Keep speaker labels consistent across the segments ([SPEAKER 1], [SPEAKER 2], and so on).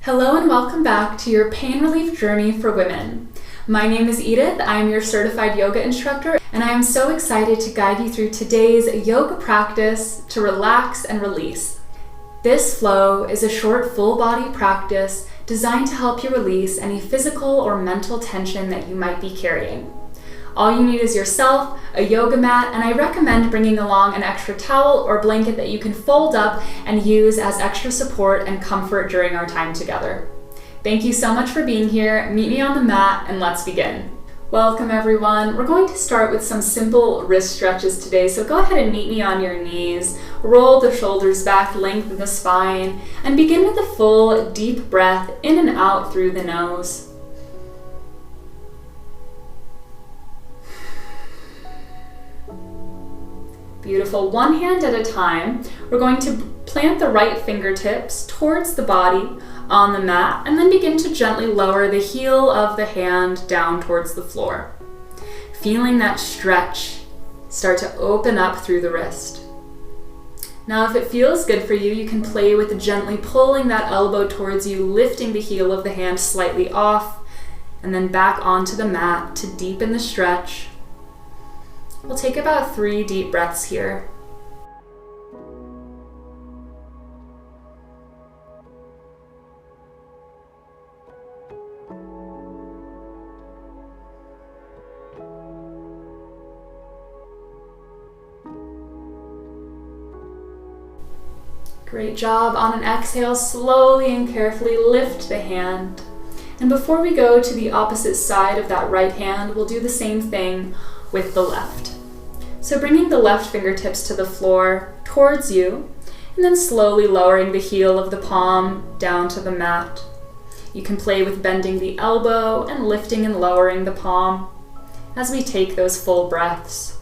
[SPEAKER 1] Hello and welcome back to your pain relief journey for women. My name is Edith. I am your certified yoga instructor, and I am so excited to guide you through today's yoga practice to relax and release. This flow is a short full body practice designed to help you release any physical or mental tension that you might be carrying. All you need is yourself, a yoga mat, and I recommend bringing along an extra towel or blanket that you can fold up and use as extra support and comfort during our time together. Thank you so much for being here. Meet me on the mat and let's begin. Welcome everyone. We're going to start with some simple wrist stretches today, so go ahead and meet me on your knees. Roll the shoulders back, lengthen the spine, and begin with a full deep breath in and out through the nose. Beautiful. One hand at a time. We're going to plant the right fingertips towards the body on the mat and then begin to gently lower the heel of the hand down towards the floor. Feeling that stretch start to open up through the wrist. Now, if it feels good for you, you can play with gently pulling that elbow towards you, lifting the heel of the hand slightly off, and then back onto the mat to deepen the stretch. We'll take about 3 deep breaths here. Great job. On an exhale, slowly and carefully lift the hand. And before we go to the opposite side of that right hand, we'll do the same thing with the left. So bringing the left fingertips to the floor towards you, and then slowly lowering the heel of the palm down to the mat. You can play with bending the elbow and lifting and lowering the palm as we take those full breaths.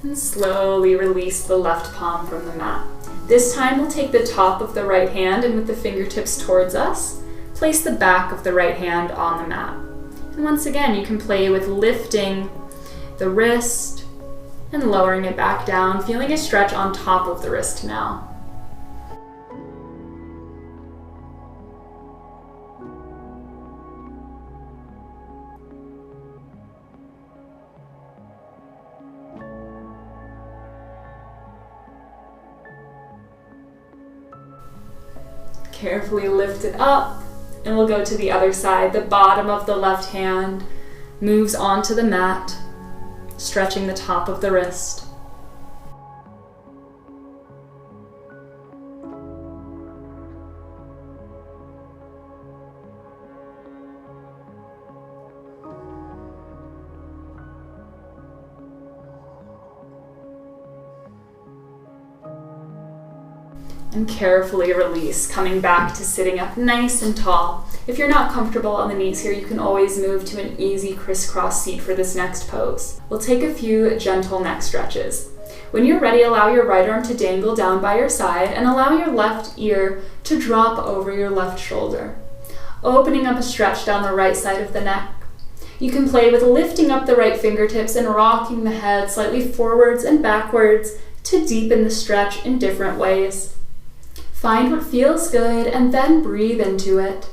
[SPEAKER 1] And slowly release the left palm from the mat. This time we'll take the top of the right hand and with the fingertips towards us, place the back of the right hand on the mat. And once again, you can play with lifting the wrist and lowering it back down, feeling a stretch on top of the wrist now. Carefully lift it up, and we'll go to the other side. The bottom of the left hand moves onto the mat, stretching the top of the wrist. And carefully release, coming back to sitting up nice and tall. If you're not comfortable on the knees here, you can always move to an easy crisscross seat for this next pose. We'll take a few gentle neck stretches. When you're ready, allow your right arm to dangle down by your side and allow your left ear to drop over your left shoulder, opening up a stretch down the right side of the neck. You can play with lifting up the right fingertips and rocking the head slightly forwards and backwards to deepen the stretch in different ways. Find what feels good and then breathe into it.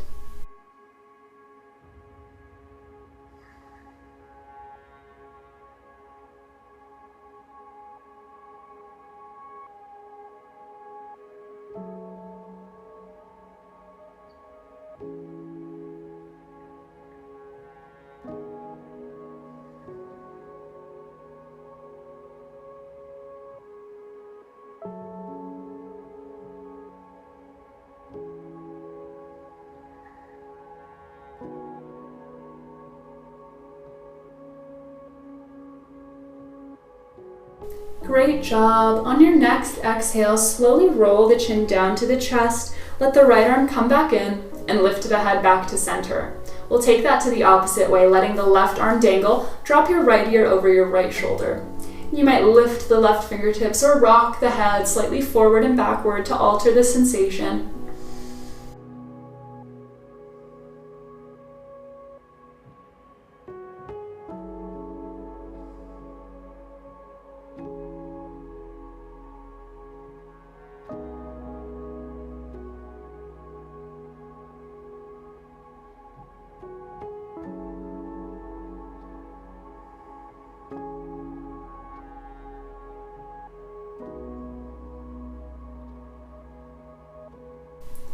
[SPEAKER 1] Great job. On your next exhale, slowly roll the chin down to the chest. Let the right arm come back in and lift the head back to center. We'll take that to the opposite way, letting the left arm dangle. Drop your right ear over your right shoulder. You might lift the left fingertips or rock the head slightly forward and backward to alter the sensation.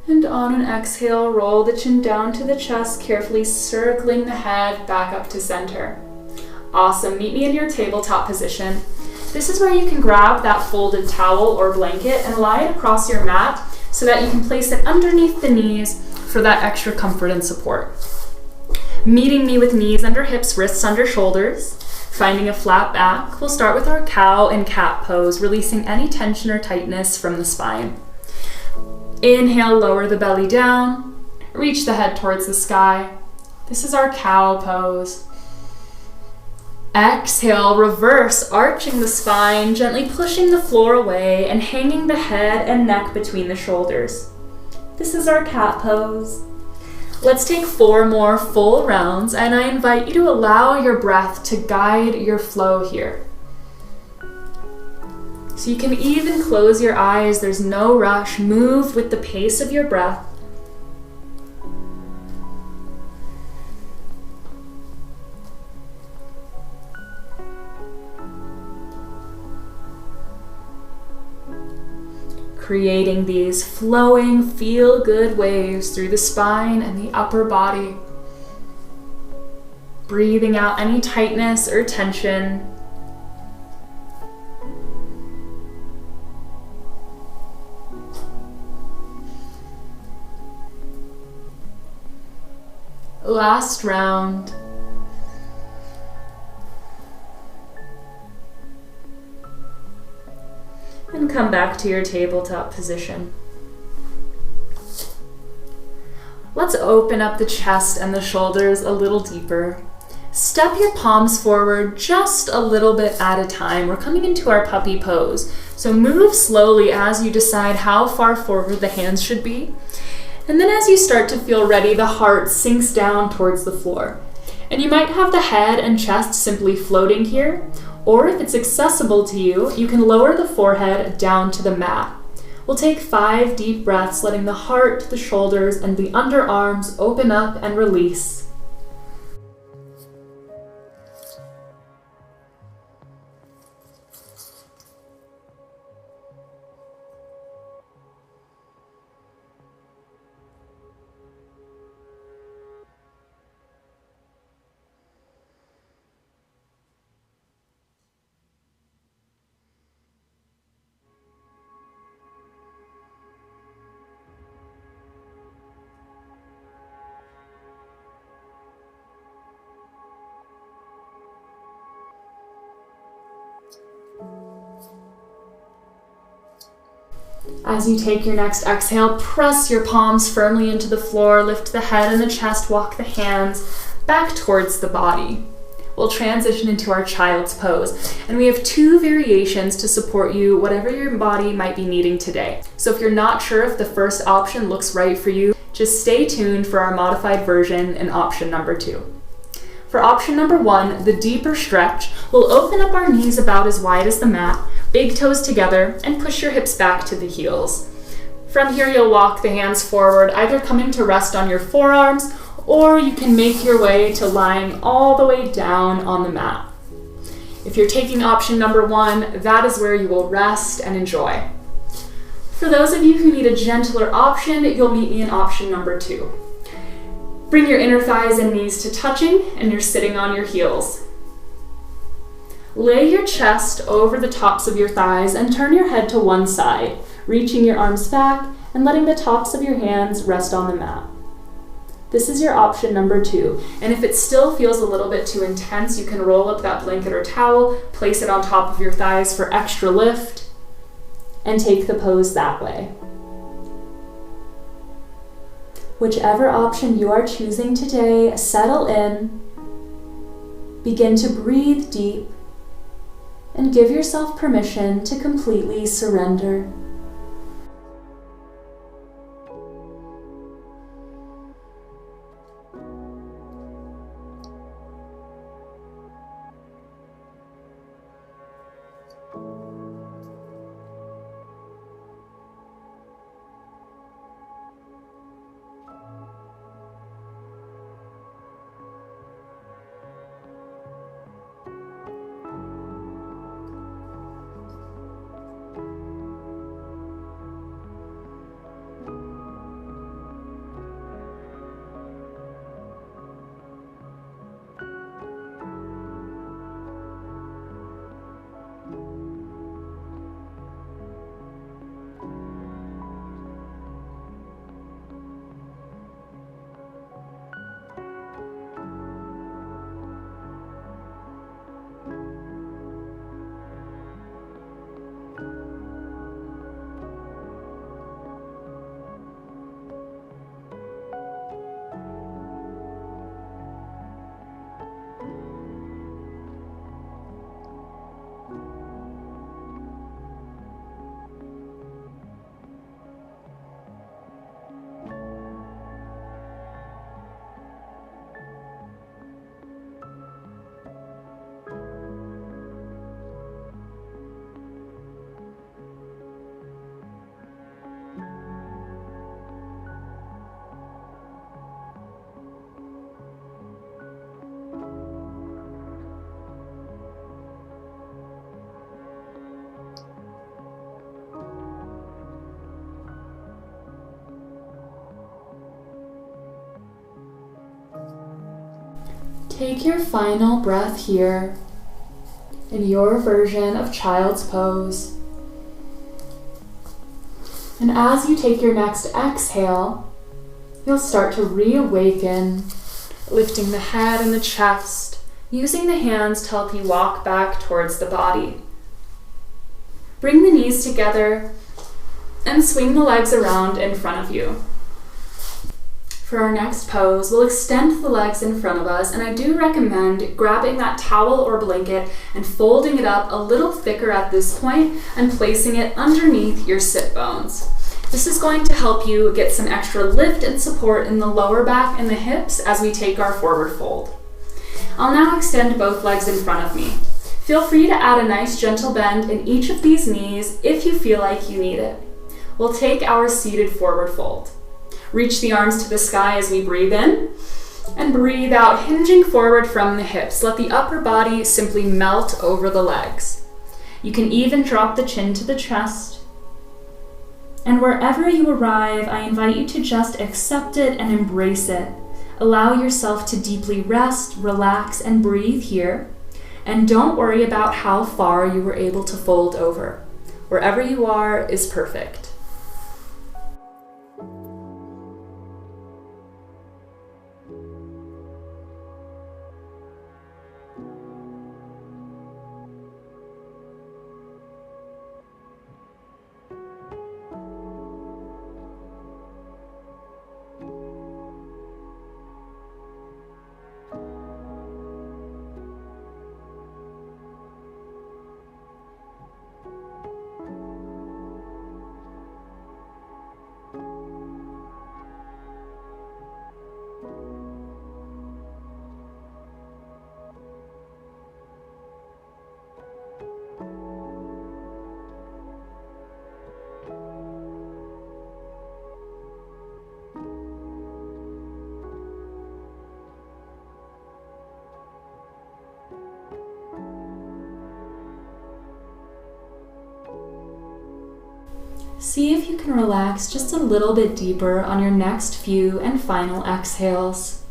[SPEAKER 1] And on an exhale, roll the chin down to the chest, carefully circling the head back up to center. Awesome. Meet me in your tabletop position. This is where you can grab that folded towel or blanket and lie it across your mat so that you can place it underneath the knees for that extra comfort and support. Meeting me with knees under hips, wrists under shoulders, finding a flat back. We'll start with our cow and cat pose, releasing any tension or tightness from the spine. Inhale, lower the belly down, reach the head towards the sky. This is our cow pose. Exhale, reverse, arching the spine, gently pushing the floor away and hanging the head and neck between the shoulders. This is our cat pose. Let's take 4 more full rounds, and I invite you to allow your breath to guide your flow here. So you can even close your eyes, there's no rush, move with the pace of your breath. Creating these flowing, feel-good waves through the spine and the upper body. Breathing out any tightness or tension. Last round. And come back to your tabletop position. Let's open up the chest and the shoulders a little deeper. Step your palms forward just a little bit at a time. We're coming into our puppy pose. So move slowly as you decide how far forward the hands should be. And then as you start to feel ready, the heart sinks down towards the floor. And you might have the head and chest simply floating here, or if it's accessible to you, you can lower the forehead down to the mat. We'll take 5 deep breaths, letting the heart, the shoulders, and the underarms open up and release. As you take your next exhale, press your palms firmly into the floor, lift the head and the chest, walk the hands back towards the body. We'll transition into our child's pose, and we have 2 variations to support you, whatever your body might be needing today. So if you're not sure if the first option looks right for you, just stay tuned for our modified version in option number 2. For option number 1, the deeper stretch, we'll open up our knees about as wide as the mat, big toes together, and push your hips back to the heels. From here, you'll walk the hands forward, either coming to rest on your forearms, or you can make your way to lying all the way down on the mat. If you're taking option number 1, that is where you will rest and enjoy. For those of you who need a gentler option, you'll meet me in option number 2. Bring your inner thighs and knees to touching, and you're sitting on your heels. Lay your chest over the tops of your thighs and turn your head to one side, reaching your arms back and letting the tops of your hands rest on the mat. This is your option number 2, and if it still feels a little bit too intense, you can roll up that blanket or towel, place it on top of your thighs for extra lift, and take the pose that way. Whichever option you are choosing today, settle in, begin to breathe deep, and give yourself permission to completely surrender. Take your final breath here in your version of child's pose. And as you take your next exhale, you'll start to reawaken, lifting the head and the chest, using the hands to help you walk back towards the body. Bring the knees together and swing the legs around in front of you. For our next pose, we'll extend the legs in front of us, and I do recommend grabbing that towel or blanket and folding it up a little thicker at this point and placing it underneath your sit bones. This is going to help you get some extra lift and support in the lower back and the hips as we take our forward fold. I'll now extend both legs in front of me. Feel free to add a nice gentle bend in each of these knees if you feel like you need it. We'll take our seated forward fold. Reach the arms to the sky as we breathe in, and breathe out, hinging forward from the hips. Let the upper body simply melt over the legs. You can even drop the chin to the chest. And wherever you arrive, I invite you to just accept it and embrace it. Allow yourself to deeply rest, relax, and breathe here. And don't worry about how far you were able to fold over. Wherever you are is perfect. See if you can relax just a little bit deeper on your next few and final exhales.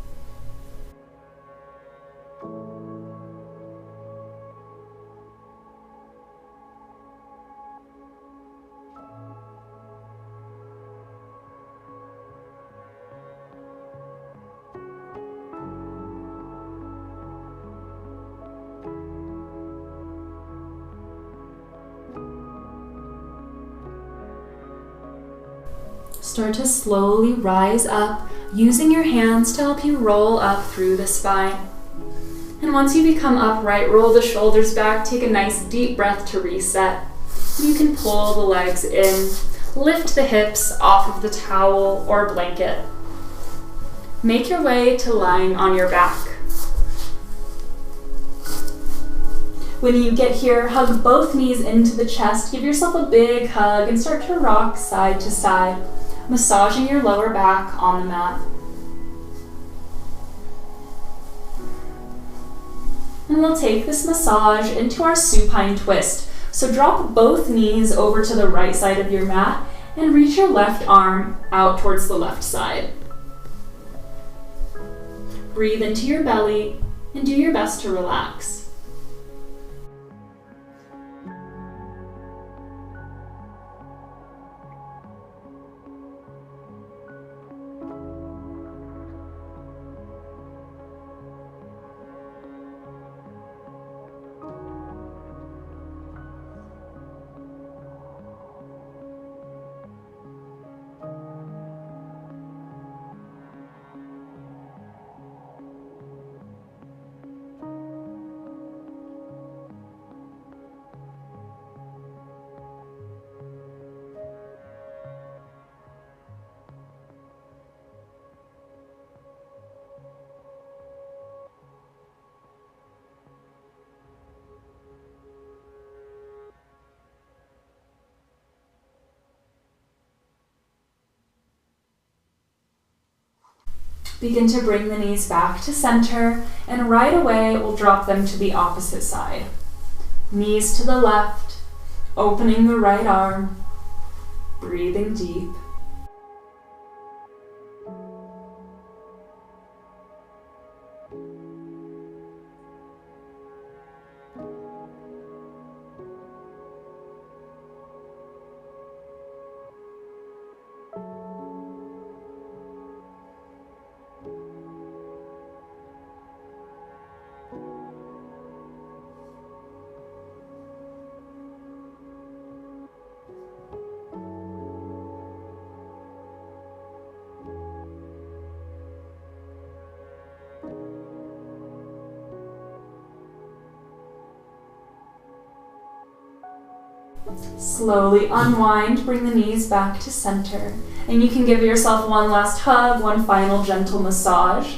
[SPEAKER 1] Start to slowly rise up using your hands to help you roll up through the spine. And once you become upright, roll the shoulders back, take a nice deep breath to reset. You can pull the legs in, lift the hips off of the towel or blanket. Make your way to lying on your back. When you get here, hug both knees into the chest, give yourself a big hug and start to rock side to side, massaging your lower back on the mat. And we'll take this massage into our supine twist. So drop both knees over to the right side of your mat and reach your left arm out towards the left side. Breathe into your belly and do your best to relax. Begin to bring the knees back to center, and right away we'll drop them to the opposite side. Knees to the left, opening the right arm, breathing deep. Slowly unwind, bring the knees back to center. And you can give yourself one last hug, one final gentle massage.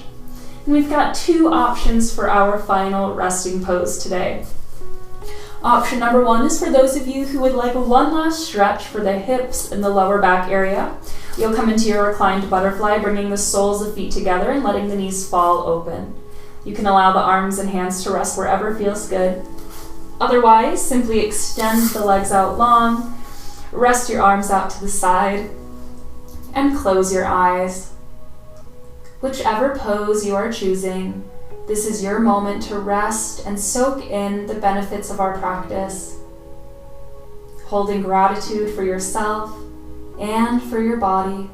[SPEAKER 1] And we've got two options for our final resting pose today. Option number one is for those of you who would like one last stretch for the hips and the lower back area. You'll come into your reclined butterfly, bringing the soles of feet together and letting the knees fall open. You can allow the arms and hands to rest wherever feels good. Otherwise, simply extend the legs out long, rest your arms out to the side, and close your eyes. Whichever pose you are choosing, this is your moment to rest and soak in the benefits of our practice, holding gratitude for yourself and for your body.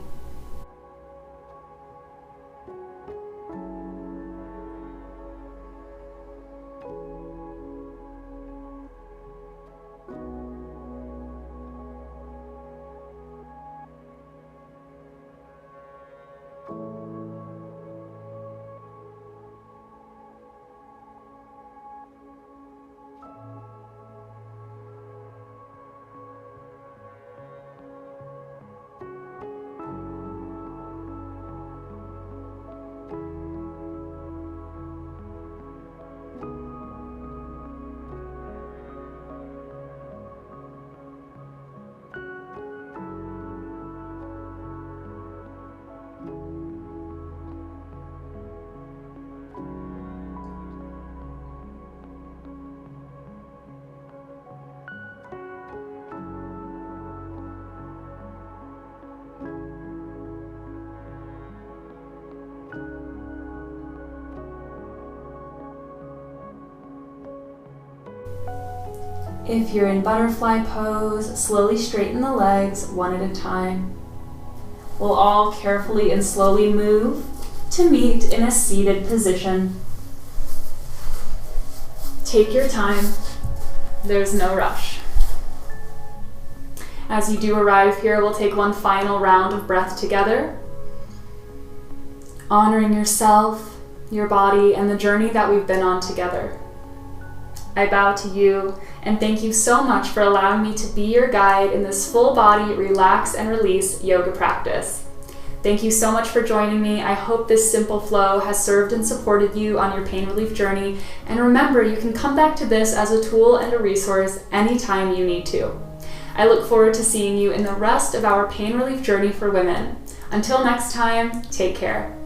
[SPEAKER 1] If you're in butterfly pose, slowly straighten the legs one at a time. We'll all carefully and slowly move to meet in a seated position. Take your time. There's no rush. As you do arrive here, we'll take one final round of breath together. honoring yourself, your body, and the journey that we've been on together. I bow to you and thank you so much for allowing me to be your guide in this full body relax and release yoga practice. Thank you so much for joining me. I hope this simple flow has served and supported you on your pain relief journey. And remember, you can come back to this as a tool and a resource anytime you need to. I look forward to seeing you in the rest of our pain relief journey for women. Until next time, take care.